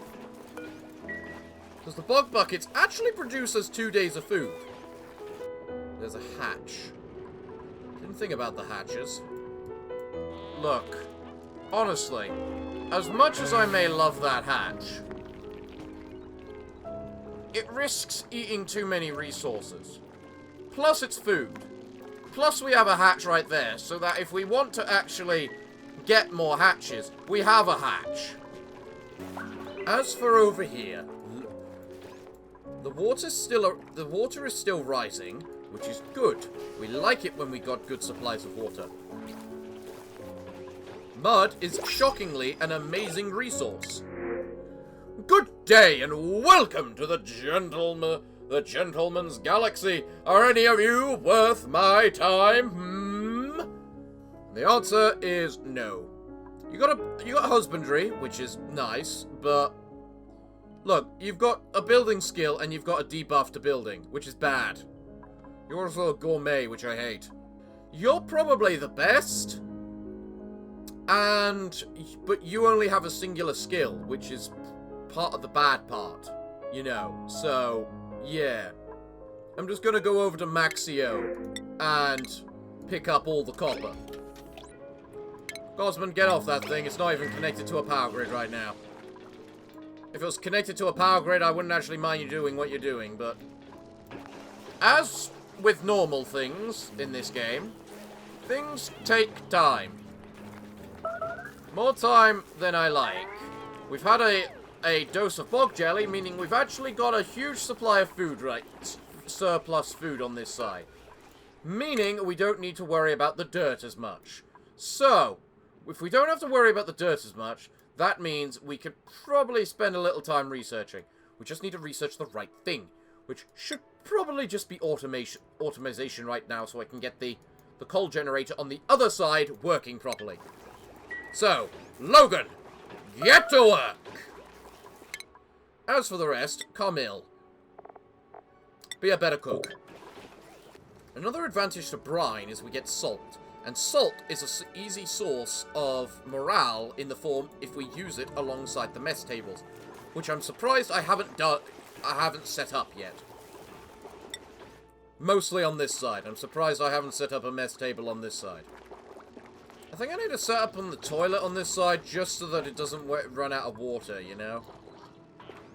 Because the bog buckets actually produce us 2 days of food. There's a hatch. Didn't think about the hatches. Look, honestly, as much as I may love that hatch, it risks eating too many resources. Plus, it's food. Plus, we have a hatch right there, so that if we want to actually get more hatches, we have a hatch. As for over here, the water is still rising, which is good. We like it when we got good supplies of water. Mud is shockingly an amazing resource. Good day and welcome to the Gentleman's Galaxy. Are any of you worth my time? The answer is no. You got husbandry, which is nice, but look, you've got a building skill and you've got a debuff to building, which is bad. You're also a gourmet, which I hate. You're probably the best, but you only have a singular skill, which is part of the bad part, you know. So yeah, I'm just gonna go over to Maxio and pick up all the copper. Gosman, get off that thing. It's not even connected to a power grid right now. If it was connected to a power grid, I wouldn't actually mind you doing what you're doing, but as with normal things in this game, things take time. More time than I like. We've had a dose of bog jelly, meaning we've actually got a huge supply of food, right? Surplus food on this side. Meaning we don't need to worry about the dirt as much. So, if we don't have to worry about the dirt as much, that means we could probably spend a little time researching. We just need to research the right thing, which should probably just be automation right now, so I can get the coal generator on the other side working properly. So, Logan, get to work! As for the rest, Camille, be a better cook. Another advantage to brine is we get salt. And salt is an easy source of morale in the form if we use it alongside the mess tables, which I'm surprised I haven't set up yet. Mostly on this side. I'm surprised I haven't set up a mess table on this side. I think I need to set up on the toilet on this side just so that it doesn't run out of water, you know?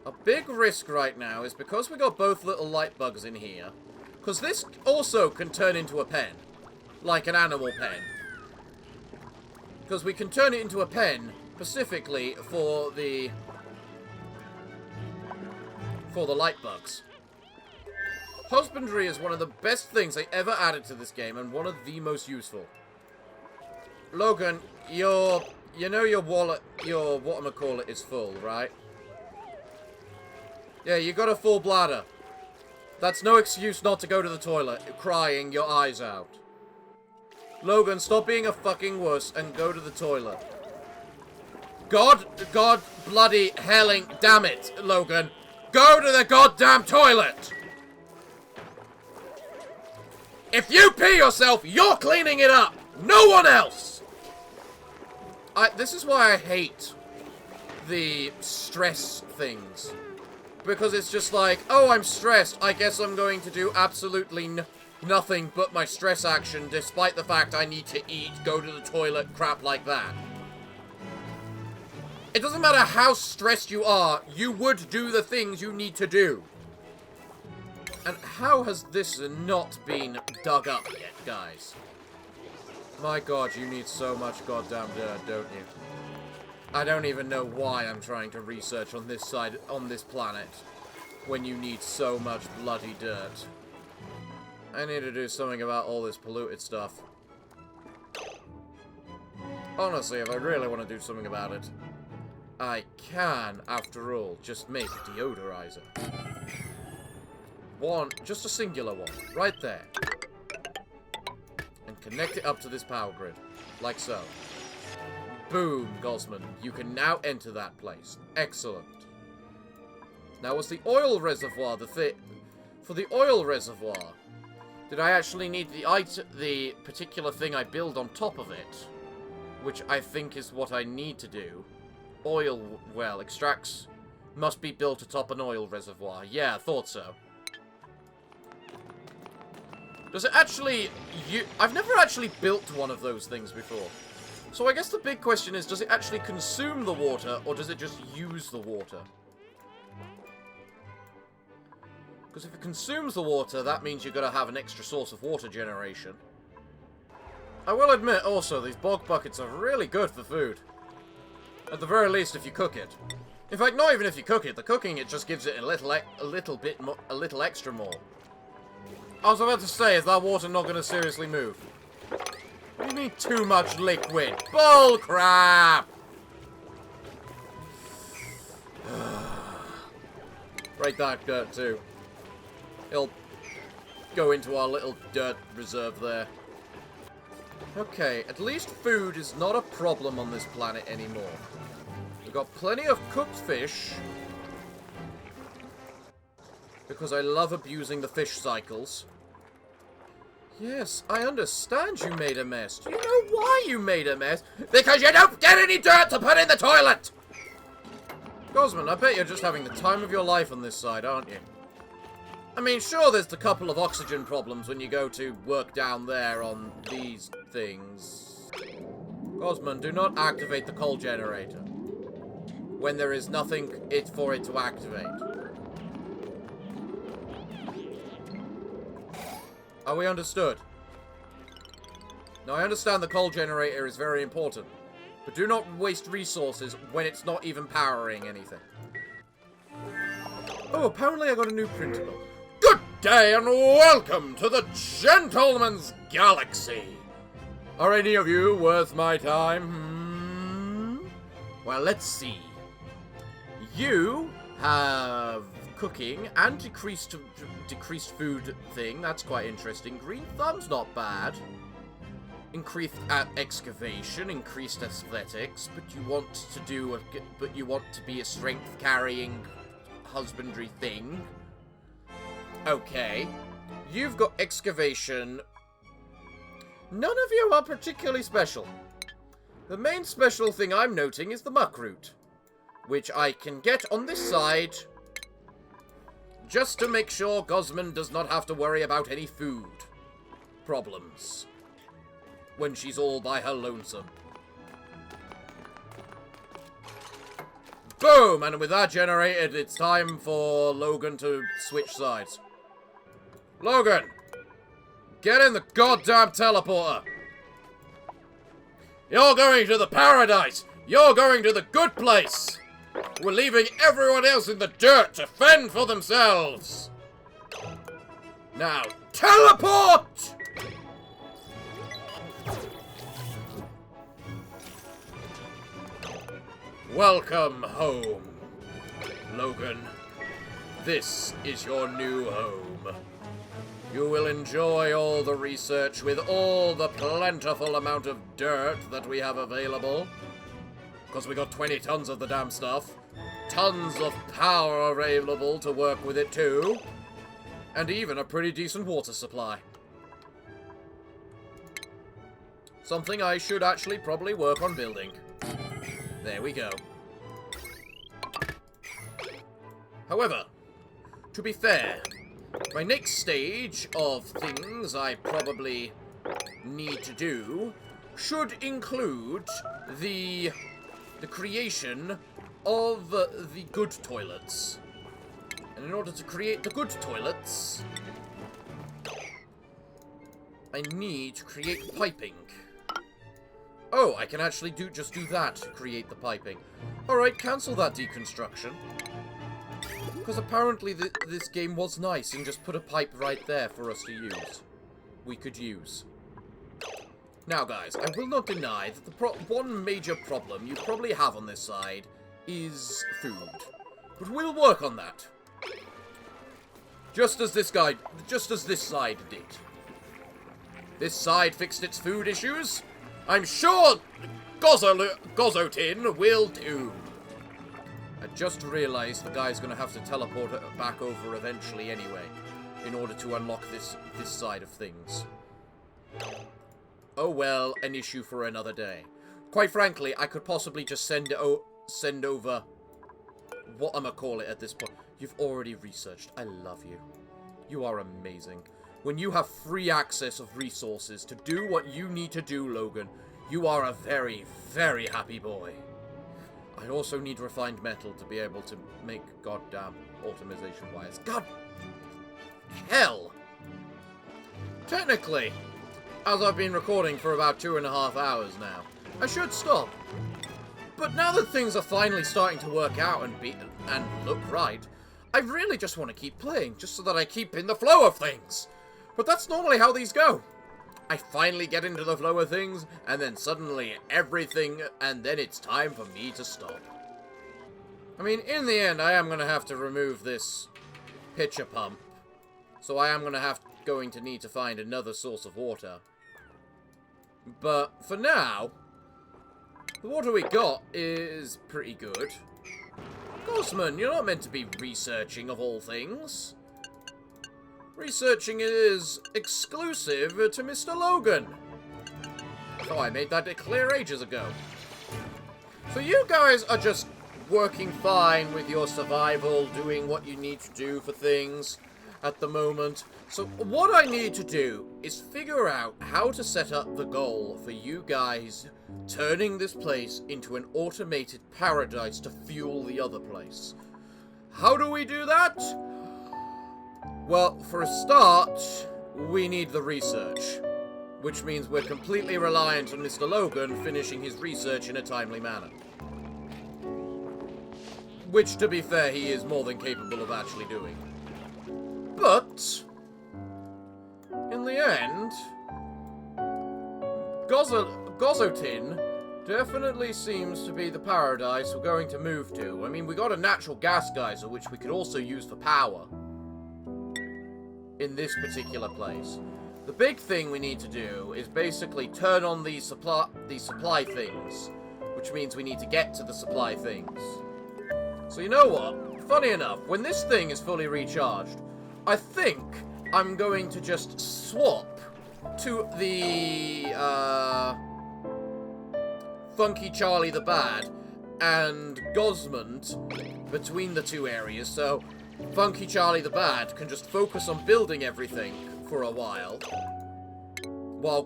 A big risk right now is because we got both little light bugs in here, because this also can turn into a pen. Like an animal pen. Because we can turn it into a pen specifically for the light bugs. Husbandry is one of the best things they ever added to this game, and one of the most useful. Logan, you know your wallet, your whatchamacallit is full, right? Yeah, you got a full bladder. That's no excuse not to go to the toilet, crying your eyes out. Logan, stop being a fucking wuss and go to the toilet. God bloody helling, damn it, Logan. Go to the goddamn toilet! If you pee yourself, you're cleaning it up! No one else! This is why I hate the stress things. Because it's just like, oh, I'm stressed. I guess I'm going to do absolutely nothing but my stress action, despite the fact I need to eat, go to the toilet, crap like that. It doesn't matter how stressed you are, you would do the things you need to do. And how has this not been dug up yet, guys? My god, you need so much goddamn dirt, don't you? I don't even know why I'm trying to research on this side, on this planet, when you need so much bloody dirt. I need to do something about all this polluted stuff. Honestly, if I really want to do something about it, I can, after all, just make a deodorizer. One, just a singular one, right there. And connect it up to this power grid, like so. Boom, Gosman. You can now enter that place. Excellent. Now, was the oil reservoir for the oil reservoir, did I actually need the particular thing I build on top of it? Which I think is what I need to do. Oil well extracts must be built atop an oil reservoir. Yeah, I thought so. Does it actually... I've never actually built one of those things before. So I guess the big question is, does it actually consume the water, or does it just use the water? Because if it consumes the water, that means you're going to have an extra source of water generation. I will admit, also, these bog buckets are really good for food. At the very least, if you cook it. In fact, not even if you cook it. The cooking, it just gives it a little extra more. I was about to say, is that water not going to seriously move? What do you mean, too much liquid? Bull crap! Break that dirt, too. It'll go into our little dirt reserve there. Okay, at least food is not a problem on this planet anymore. We've got plenty of cooked fish. Because I love abusing the fish cycles. Yes, I understand you made a mess. Do you know why you made a mess? Because you don't get any dirt to put in the toilet! Gosman, I bet you're just having the time of your life on this side, aren't you? I mean, sure, there's a couple of oxygen problems when you go to work down there on these things. Gosman, do not activate the coal generator when there is nothing for it to activate. Are we understood? Now, I understand the coal generator is very important, but do not waste resources when it's not even powering anything. Oh, apparently I got a new printable. Good day and welcome to the Gentleman's Galaxy. Are any of you worth my time? Well, let's see. You have cooking and decreased food thing. That's quite interesting. Green thumb's not bad. Increased excavation, increased aesthetics, but you want to be a strength carrying husbandry thing. Okay. You've got excavation. None of you are particularly special. The main special thing I'm noting is the muck root, which I can get on this side, just to make sure Gosman does not have to worry about any food problems when she's all by her lonesome. Boom! And with that generated, it's time for Logan to switch sides. Logan! Get in the goddamn teleporter! You're going to the paradise! You're going to the good place! We're leaving everyone else in the dirt to fend for themselves! Now, teleport! Welcome home, Logan. This is your new home. You will enjoy all the research with all the plentiful amount of dirt that we have available. Because we got 20 tons of the damn stuff. Tons of power available to work with it too. And even a pretty decent water supply. Something I should actually probably work on building. There we go. However, to be fair, my next stage of things I probably need to do should include the creation of the good toilets. And in order to create the good toilets, I need to create piping. Oh, I can actually just do that to create the piping. Alright, cancel that deconstruction. Because apparently this game was nice and just put a pipe right there for us to use. We could use. Now guys, I will not deny that the one major problem you probably have on this side is food. But we'll work on that. Just as this side did. This side fixed its food issues. I'm sure Gozotin will too. I just realized the guy's gonna have to teleport it back over eventually anyway, in order to unlock this side of things. Oh well, an issue for another day. Quite frankly, I could possibly just send over what I'ma call it at this point. You've already researched. I love you. You are amazing. When you have free access of resources to do what you need to do, Logan, you are a very, very happy boy. I also need refined metal to be able to make goddamn automation wires. God hell! Technically, as I've been recording for about 2.5 hours now, I should stop. But now that things are finally starting to work out and look right, I really just want to keep playing, just so that I keep in the flow of things. But that's normally how these go. I finally get into the flow of things, and then suddenly everything, and then it's time for me to stop. I mean, in the end, I am going to have to remove this pitcher pump. So I am going to need to find another source of water. But for now, the water we got is pretty good. Gosman, you're not meant to be researching of all things. Researching is exclusive to Mr. Logan. Oh, I made that clear ages ago. So you guys are just working fine with your survival, doing what you need to do for things at the moment. So what I need to do is figure out how to set up the goal for you guys turning this place into an automated paradise to fuel the other place. How do we do that? Well, for a start, we need the research, which means we're completely reliant on Mr. Logan finishing his research in a timely manner. Which, to be fair, he is more than capable of actually doing. But, in the end, Gozotin definitely seems to be the paradise we're going to move to. I mean, we got a natural gas geyser, which we could also use for power in this particular place. The big thing we need to do is basically turn on these supply things, which means we need to get to the supply things. So you know what? Funny enough, when this thing is fully recharged, I think I'm going to just swap to the, Funky Charlie the Bad and Gosmond between the two areas, so Funky Charlie the Bad can just focus on building everything for a while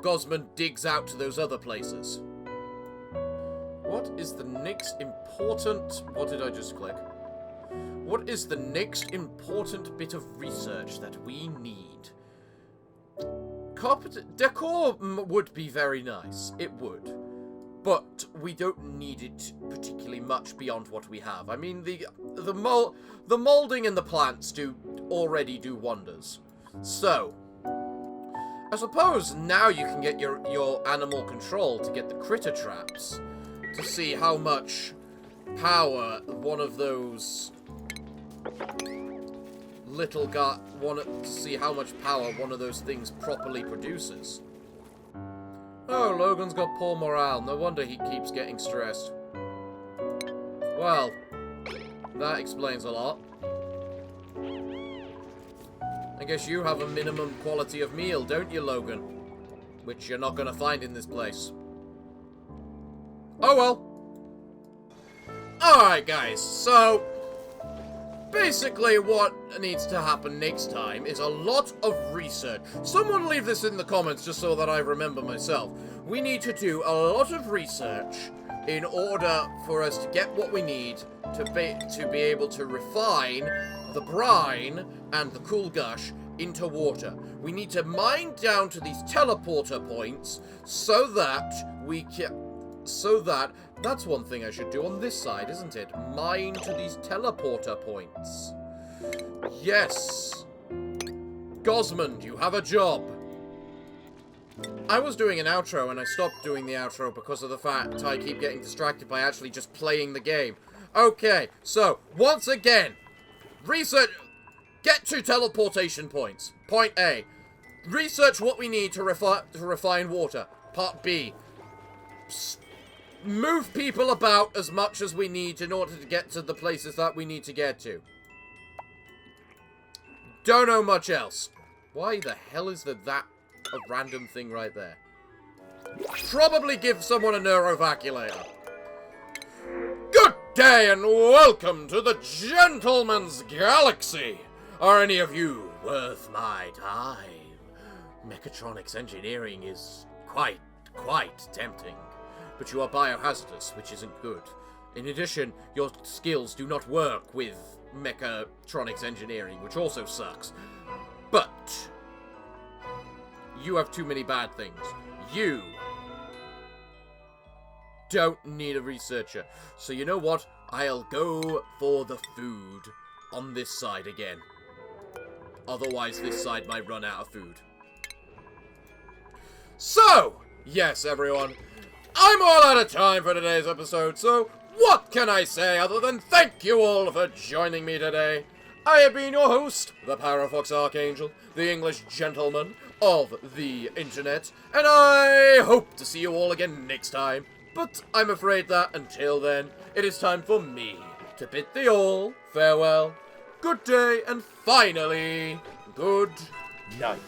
Gosmond digs out to those other places. What is the next important... What did I just click? What is the next important bit of research that we need? Carpet decor would be very nice. It would. But we don't need it particularly much beyond what we have. I mean, the molding and the plants already do wonders. So, I suppose now you can get your animal control to get the critter traps to see how much power one of those see how much power one of those things properly produces. Oh, Logan's got poor morale. No wonder he keeps getting stressed. Well, that explains a lot. I guess you have a minimum quality of meal, don't you, Logan? Which you're not going to find in this place. Oh well. Alright, guys. So, basically what needs to happen next time is a lot of research. Someone leave this in the comments just so that I remember myself. We need to do a lot of research in order for us to get what we need to be able to refine the brine and the cool gush into water. We need to mine down to these teleporter points so that we can... that's one thing I should do on this side, isn't it? Mine to these teleporter points. Yes. Gosmond, you have a job. I was doing an outro and I stopped doing the outro because of the fact I keep getting distracted by actually just playing the game. Okay, so, once again, research... Get to teleportation points. Point A. Research what we need to refine water. Part B. Move people about as much as we need in order to get to the places that we need to get to. Don't know much else. Why the hell is that a random thing right there? Probably give someone a neurovaculator. Good day and welcome to the Gentleman's Galaxy. Are any of you worth my time? Mechatronics engineering is quite tempting. But you are biohazardous, which isn't good. In addition, your skills do not work with mechatronics engineering, which also sucks. But you have too many bad things. You don't need a researcher. So you know what? I'll go for the food on this side again. Otherwise, this side might run out of food. So, yes, everyone. I'm all out of time for today's episode, so what can I say other than thank you all for joining me today? I have been your host, the Parafox Archangel, the English gentleman of the internet, and I hope to see you all again next time. But I'm afraid that, until then, it is time for me to bid thee all farewell, good day, and finally, good night.